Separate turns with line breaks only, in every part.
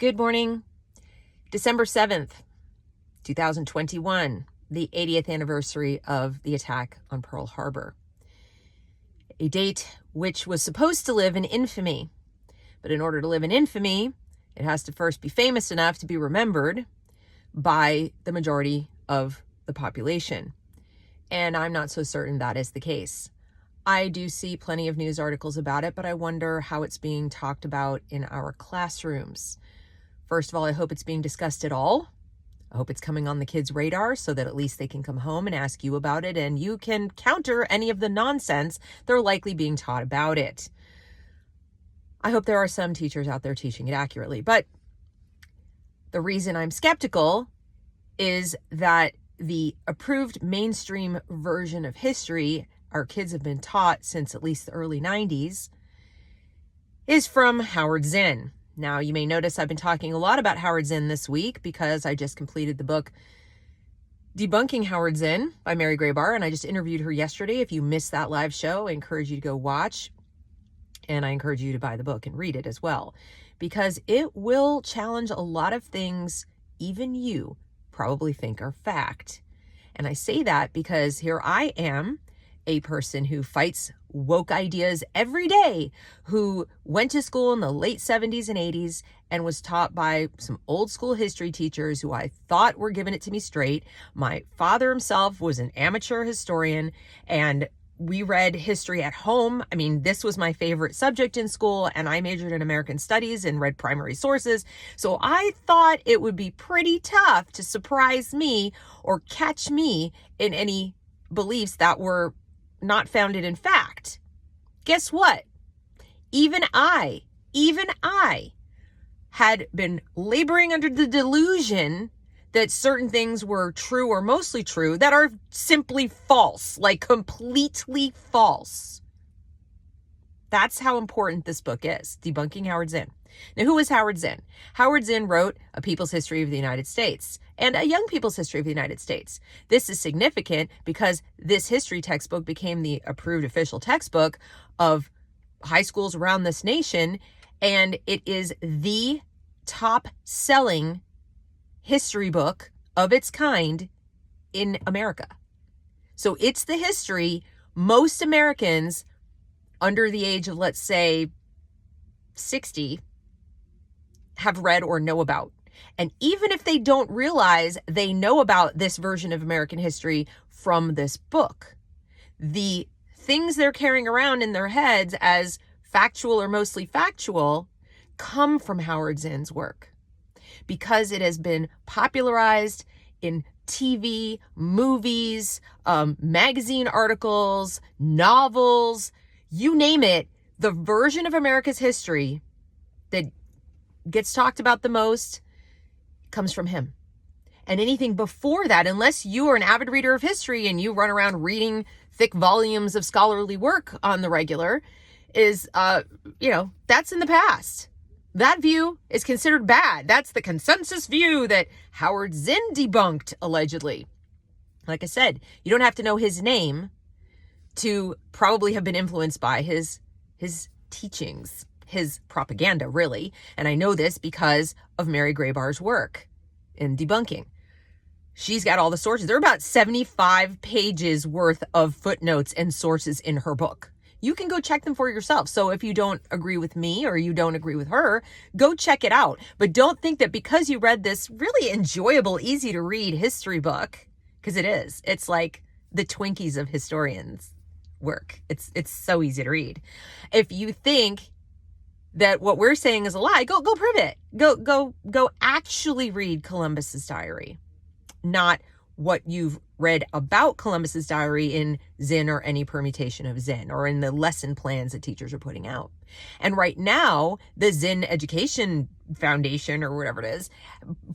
Good morning. December 7th, 2021, the 80th anniversary of the attack on Pearl Harbor. A date which was supposed to live in infamy. But in order to live in infamy, it has to first be famous enough to be remembered by the majority of the population. And I'm not so certain that is the case. I do see plenty of news articles about it, but I wonder how it's being talked about in our classrooms. First of all, I hope it's being discussed at all. I hope it's coming on the kids' radar so that at least they can come home and ask you about it and you can counter any of the nonsense they're likely being taught about it. I hope there are some teachers out there teaching it accurately, but the reason I'm skeptical is that the approved mainstream version of history our kids have been taught since at least the early 90s is from Howard Zinn. Now, you may notice I've been talking a lot about Howard Zinn this week because I just completed the book Debunking Howard Zinn by Mary Graybar, and I just interviewed her yesterday. If you missed that live show, I encourage you to go watch, and I encourage you to buy the book and read it as well, because it will challenge a lot of things even you probably think are fact. And I say that because here I am, a person who fights woke ideas every day, who went to school in the late 70s and 80s and was taught by some old school history teachers who I thought were giving it to me straight. My father himself was an amateur historian, and we read history at home. I mean, this was my favorite subject in school, and I majored in American studies and read primary sources. So I thought it would be pretty tough to surprise me or catch me in any beliefs that were not founded in fact. Guess what? Even I had been laboring under the delusion that certain things were true or mostly true that are simply false, like completely false. That's how important this book is, Debunking Howard Zinn. Now, who is Howard Zinn? Howard Zinn wrote A People's History of the United States and A Young People's History of the United States. This is significant because this history textbook became the approved official textbook of high schools around this nation, and it is the top-selling history book of its kind in America. So it's the history most Americans under the age of, let's say, 60 have read or know about. And even if they don't realize they know about this version of American history from this book, the things they're carrying around in their heads as factual or mostly factual come from Howard Zinn's work, because it has been popularized in TV, movies, magazine articles, novels, you name it. The version of America's history that gets talked about the most comes from him. And anything before that, unless you are an avid reader of history and you run around reading thick volumes of scholarly work on the regular, is, that's in the past. That view is considered bad. That's the consensus view that Howard Zinn debunked, allegedly. Like I said, you don't have to know his name to probably have been influenced by his teachings, his propaganda, really. And I know this because of Mary Graybar's work in debunking. She's got all the sources. There are about 75 pages worth of footnotes and sources in her book. You can go check them for yourself. So if you don't agree with me or you don't agree with her, go check it out. But don't think that because you read this really enjoyable, easy to read history book, because it is. It's like the Twinkies of historians' work. It's so easy to read. If you think that what we're saying is a lie, go prove it. Go actually read Columbus's diary, not what you've read about Columbus's diary in Zinn or any permutation of Zinn or in the lesson plans that teachers are putting out. And right now, the Zinn Education Foundation, or whatever it is,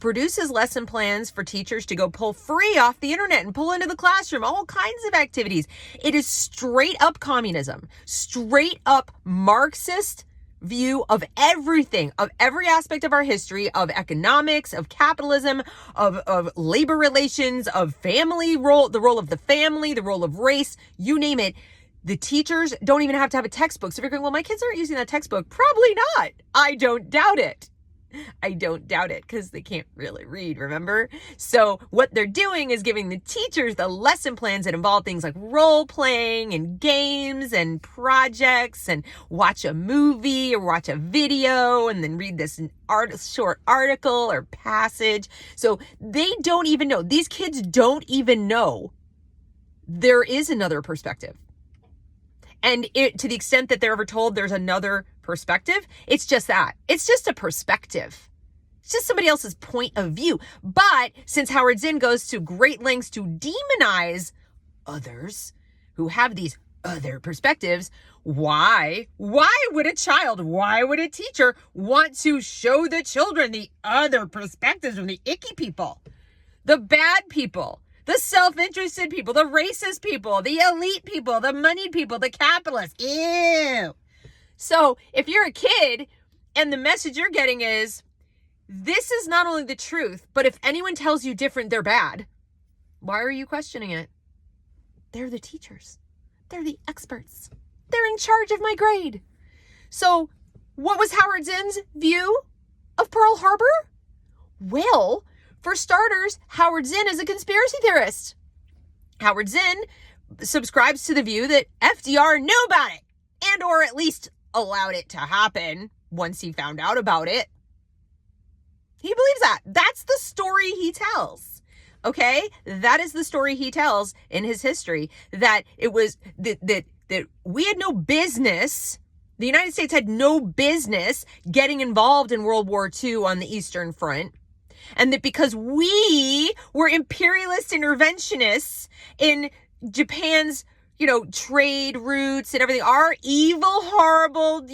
produces lesson plans for teachers to go pull free off the internet and pull into the classroom, all kinds of activities. It is straight up communism, straight up Marxist view of everything, of every aspect of our history, of economics, of capitalism, of labor relations, of family role, the role of the family, the role of race, you name it. The teachers don't even have to have a textbook. So if you're going, well, my kids aren't using that textbook. Probably not. I don't doubt it. I don't doubt it, because they can't really read, remember? So what they're doing is giving the teachers the lesson plans that involve things like role playing and games and projects, and watch a movie or watch a video and then read this short article or passage. So they don't even know. These kids don't even know there is another perspective. And to the extent that they're ever told there's another perspective, it's just that. It's just a perspective. It's just somebody else's point of view. But since Howard Zinn goes to great lengths to demonize others who have these other perspectives, why would a child, why would a teacher want to show the children the other perspectives from the icky people, the bad people, the self-interested people, the racist people, the elite people, the moneyed people, the capitalists? Ew. So if you're a kid and the message you're getting is, this is not only the truth, but if anyone tells you different, they're bad, why are you questioning it? They're the teachers. They're the experts. They're in charge of my grade. So what was Howard Zinn's view of Pearl Harbor? Well, for starters, Howard Zinn is a conspiracy theorist. Howard Zinn subscribes to the view that FDR knew about it, and or at least allowed it to happen once he found out about it. He believes that. That's the story he tells. Okay? That is the story he tells in his history, that it was that we had no business, the United States had no business getting involved in World War II on the Eastern Front. And that because we were imperialist interventionists in Japan's, trade routes and everything, our evil, horrible,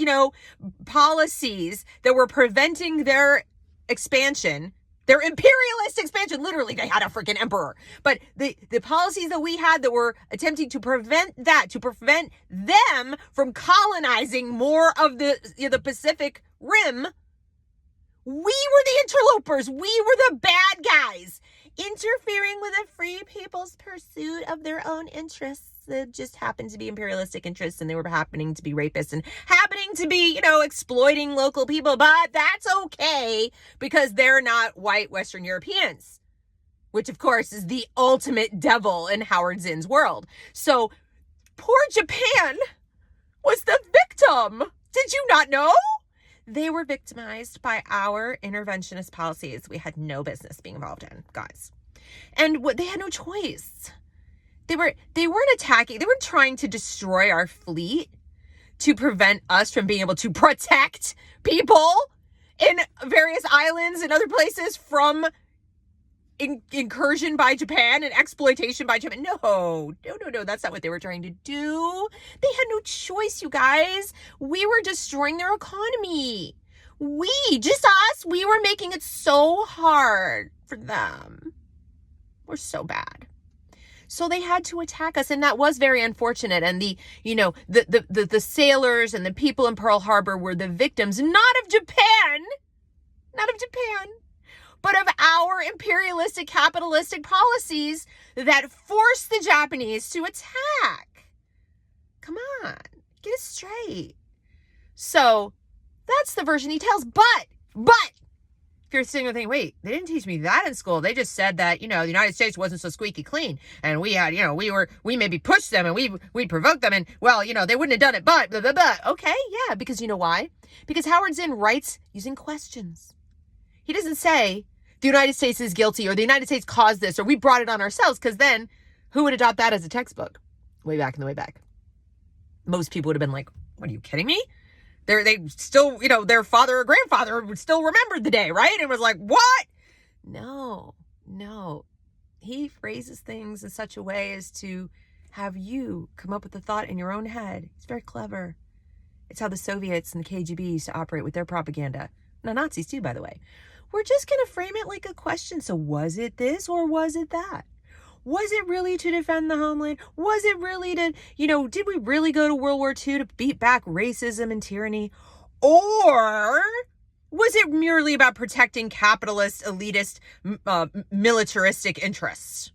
policies that were preventing their expansion, their imperialist expansion, literally they had a freaking emperor, but the policies that we had that were attempting to prevent that, to prevent them from colonizing more of the Pacific Rim, we were the interlopers. We were the bad guys, interfering with the free people's pursuit of their own interests that just happened to be imperialistic interests, and they were happening to be rapists and happening to be, exploiting local people. But that's okay, because they're not white Western Europeans, which of course is the ultimate devil in Howard Zinn's world. So poor Japan was the victim. Did you not know? They were victimized by our interventionist policies we had no business being involved in, guys. And they had no choice. They weren't attacking. They weren't trying to destroy our fleet to prevent us from being able to protect people in various islands and other places from incursion by Japan and exploitation by Japan. No, that's not what they were trying to do. They had no choice, you guys. We were destroying their economy. Just us, we were making it so hard for them. We're so bad. So they had to attack us, and that was very unfortunate. And the sailors and the people in Pearl Harbor were the victims, not of Japan, but of our imperialistic, capitalistic policies that forced the Japanese to attack. Come on, get it straight. So that's the version he tells. But if you're sitting there thinking, wait, they didn't teach me that in school. They just said that, the United States wasn't so squeaky clean, and we had, we maybe pushed them and we provoked them, and well, they wouldn't have done it, but blah, blah, blah. Okay, yeah, because you know why? Because Howard Zinn writes using questions. He doesn't say the United States is guilty, or the United States caused this, or we brought it on ourselves, because then who would adopt that as a textbook? Way back. Most people would have been like, what, are you kidding me? They still, their father or grandfather would still remembered the day, right? And was like, what? No. He phrases things in such a way as to have you come up with the thought in your own head. He's very clever. It's how the Soviets and the KGB used to operate with their propaganda. No, Nazis too, by the way. We're just going to frame it like a question. So was it this or was it that? Was it really to defend the homeland? Was it really to, did we really go to World War II to beat back racism and tyranny? Or was it merely about protecting capitalist, elitist, militaristic interests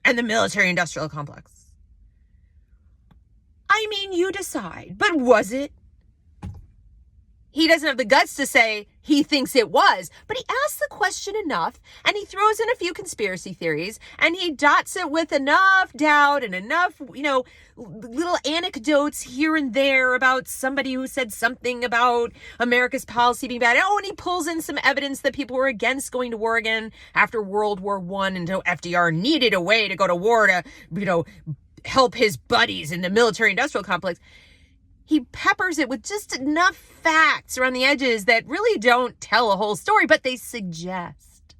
and the military-industrial complex? I mean, you decide. But was it? he doesn't have the guts to say he thinks it was, but he asks the question enough, and he throws in a few conspiracy theories, and he dots it with enough doubt and enough, little anecdotes here and there about somebody who said something about America's policy being bad. Oh, and he pulls in some evidence that people were against going to war again after World War I, and so FDR needed a way to go to war to, help his buddies in the military-industrial complex. He peppers it with just enough facts around the edges that really don't tell a whole story, but they suggest.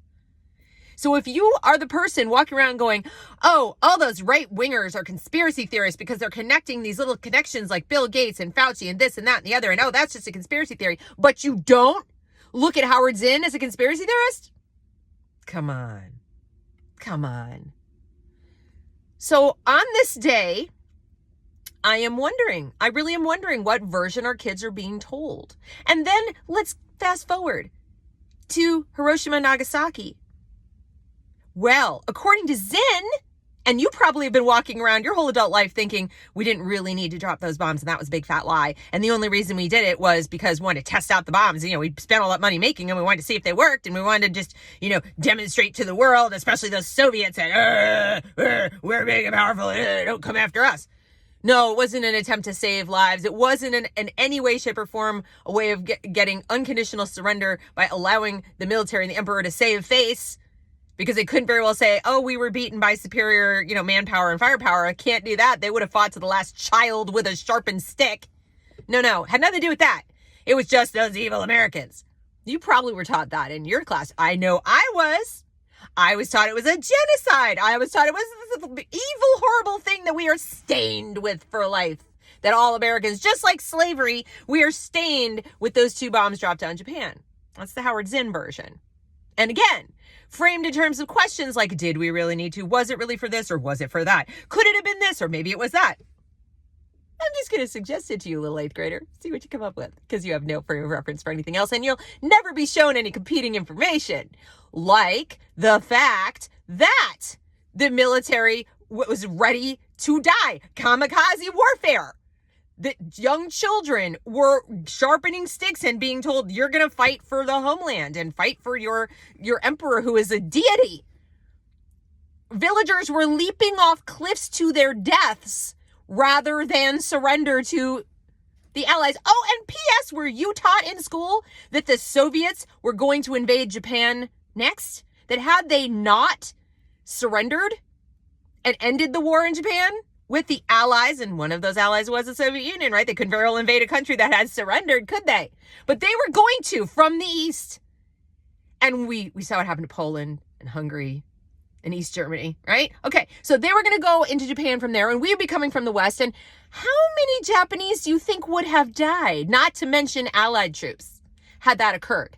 So if you are the person walking around going, oh, all those right-wingers are conspiracy theorists because they're connecting these little connections like Bill Gates and Fauci and this and that and the other, and oh, that's just a conspiracy theory, but you don't look at Howard Zinn as a conspiracy theorist? Come on. So on this day, I really am wondering what version our kids are being told. And then let's fast forward to Hiroshima and Nagasaki. Well, according to Zinn, and you probably have been walking around your whole adult life thinking we didn't really need to drop those bombs, and that was a big fat lie. And the only reason we did it was because we wanted to test out the bombs. We spent all that money making them. We wanted to see if they worked, and we wanted to just, demonstrate to the world, especially those Soviets, that we're big and powerful, don't come after us. No, it wasn't an attempt to save lives. It wasn't in any way, shape, or form a way of getting unconditional surrender by allowing the military and the emperor to save face, because they couldn't very well say, oh, we were beaten by superior, manpower and firepower. I can't do that. They would have fought to the last child with a sharpened stick. No, had nothing to do with that. It was just those evil Americans. You probably were taught that in your class. I know I was. I was taught it was a genocide. I was taught it was this evil, horrible thing that we are stained with for life. That all Americans, just like slavery, we are stained with those 2 bombs dropped on Japan. That's the Howard Zinn version. And again, framed in terms of questions like, did we really need to? Was it really for this or was it for that? Could it have been this or maybe it was that? I'm just going to suggest it to you, little 8th grader. See what you come up with, because you have no frame of reference for anything else, and you'll never be shown any competing information, like the fact that the military was ready to die. Kamikaze warfare. The young children were sharpening sticks and being told, you're going to fight for the homeland and fight for your emperor, who is a deity. Villagers were leaping off cliffs to their deaths rather than surrender to the Allies. Oh, and P.S., were you taught in school that the Soviets were going to invade Japan next? That had they not surrendered and ended the war in Japan with the Allies, and one of those allies was the Soviet Union, right? They couldn't very well invade a country that had surrendered, could they? But they were going to, from the East. And we saw what happened to Poland and Hungary and East Germany, right? Okay, so they were going to go into Japan from there, and we would be coming from the West. And how many Japanese do you think would have died, not to mention Allied troops, had that occurred?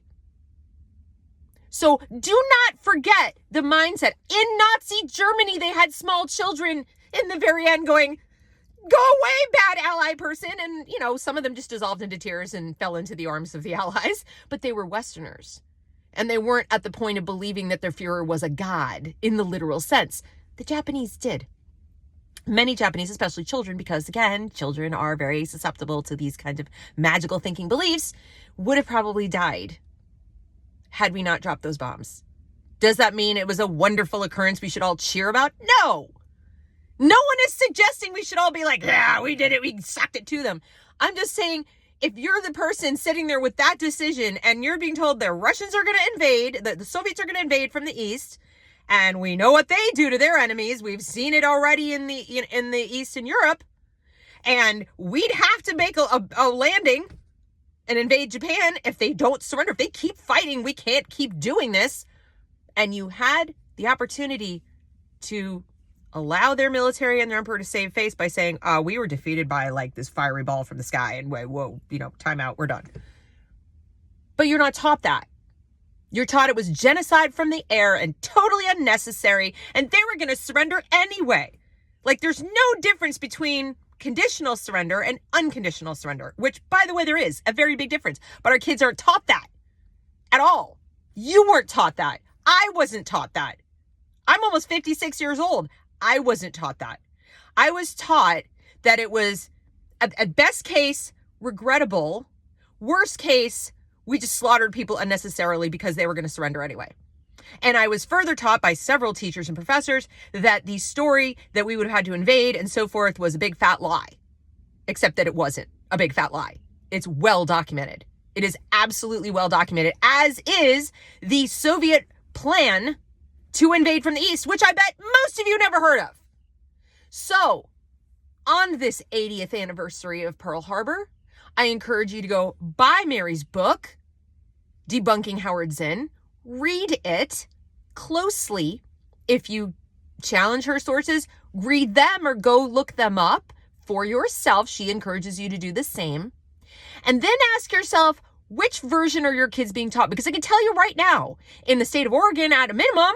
So do not forget the mindset. In Nazi Germany, they had small children in the very end going, go away, bad ally person. And, some of them just dissolved into tears and fell into the arms of the Allies. But they were Westerners. And they weren't at the point of believing that their Führer was a god in the literal sense. The Japanese did. Many Japanese, especially children, because again, children are very susceptible to these kinds of magical thinking beliefs, would have probably died had we not dropped those bombs. Does that mean it was a wonderful occurrence we should all cheer about? No. No one is suggesting we should all be like, yeah, we did it. We sucked it to them. I'm just saying, if you're the person sitting there with that decision and you're being told the Russians are going to invade, that the Soviets are going to invade from the East, and we know what they do to their enemies. We've seen it already in the East and Europe. And we'd have to make a landing and invade Japan if they don't surrender. If they keep fighting, we can't keep doing this. And you had the opportunity to allow their military and their emperor to save face by saying, we were defeated by like this fiery ball from the sky and whoa, time out, we're done. But you're not taught that. You're taught it was genocide from the air and totally unnecessary, and they were going to surrender anyway. Like, there's no difference between conditional surrender and unconditional surrender, which, by the way, there is a very big difference. But our kids aren't taught that at all. You weren't taught that. I wasn't taught that. I'm almost 56 years old. I wasn't taught that. I was taught that it was, at best case, regrettable, Worst case, we just slaughtered people unnecessarily because they were going to surrender anyway. And I was further taught by several teachers and professors that the story that we would have had to invade and so forth was a big fat lie, except that it wasn't a big fat lie. It's well documented. It is absolutely well documented, as is the Soviet plan to invade from the east, which I bet most of you never heard of. So, on this 80th anniversary of Pearl Harbor, I encourage you to go buy Mary's book, Debunking Howard Zinn. Read it closely. If you challenge her sources, read them or go look them up for yourself. She encourages you to do the same. And then ask yourself, which version are your kids being taught? Because I can tell you right now, in the state of Oregon, at a minimum,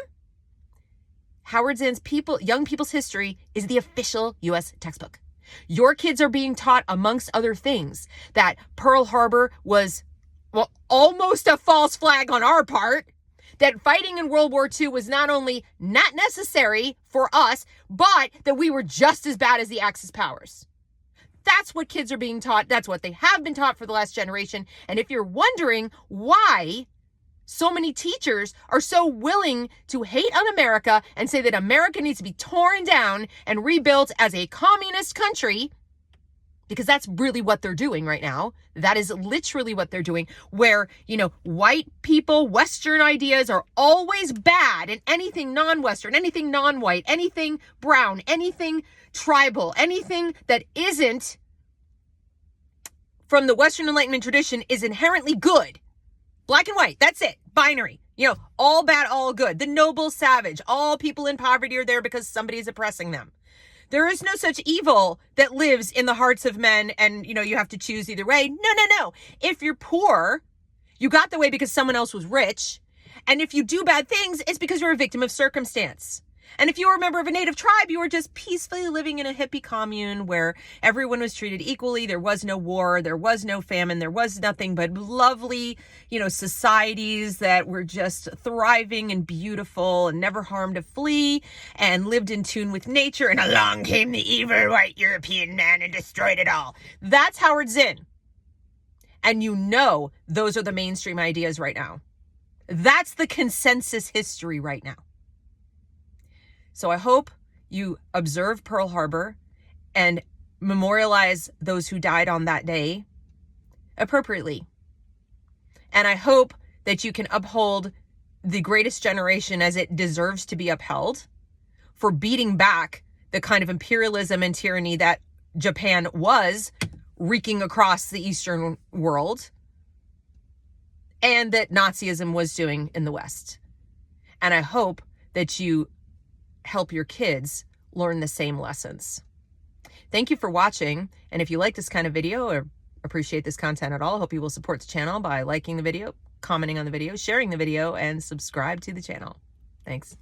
Howard Zinn's Young People's History is the official U.S. textbook. Your kids are being taught, amongst other things, that Pearl Harbor was, well, almost a false flag on our part, that fighting in World War II was not only not necessary for us, but that we were just as bad as the Axis powers. That's what kids are being taught. That's what they have been taught for the last generation. And if you're wondering why so many teachers are so willing to hate on America and say that America needs to be torn down and rebuilt as a communist country, because that's really what they're doing right now. That is literally what they're doing, where, white people, Western ideas are always bad, and anything non-Western, anything non-white, anything brown, anything tribal, anything that isn't from the Western Enlightenment tradition is inherently good. Black and white, that's it. Binary. All bad, all good. The noble savage. All people in poverty are there because somebody is oppressing them. There is no such evil that lives in the hearts of men and, you have to choose either way. No. If you're poor, you got the way because someone else was rich. And if you do bad things, it's because you're a victim of circumstance. And if you were a member of a native tribe, you were just peacefully living in a hippie commune where everyone was treated equally. There was no war. There was no famine. There was nothing but lovely, societies that were just thriving and beautiful and never harmed a flea and lived in tune with nature. And along came the evil white European man and destroyed it all. That's Howard Zinn. And those are the mainstream ideas right now. That's the consensus history right now. So I hope you observe Pearl Harbor and memorialize those who died on that day appropriately. And I hope that you can uphold the greatest generation as it deserves to be upheld for beating back the kind of imperialism and tyranny that Japan was wreaking across the Eastern world and that Nazism was doing in the West. And I hope that you help your kids learn the same lessons. Thank you for watching. And if you like this kind of video or appreciate this content at all, I hope you will support the channel by liking the video, commenting on the video, sharing the video, and subscribe to the channel. Thanks.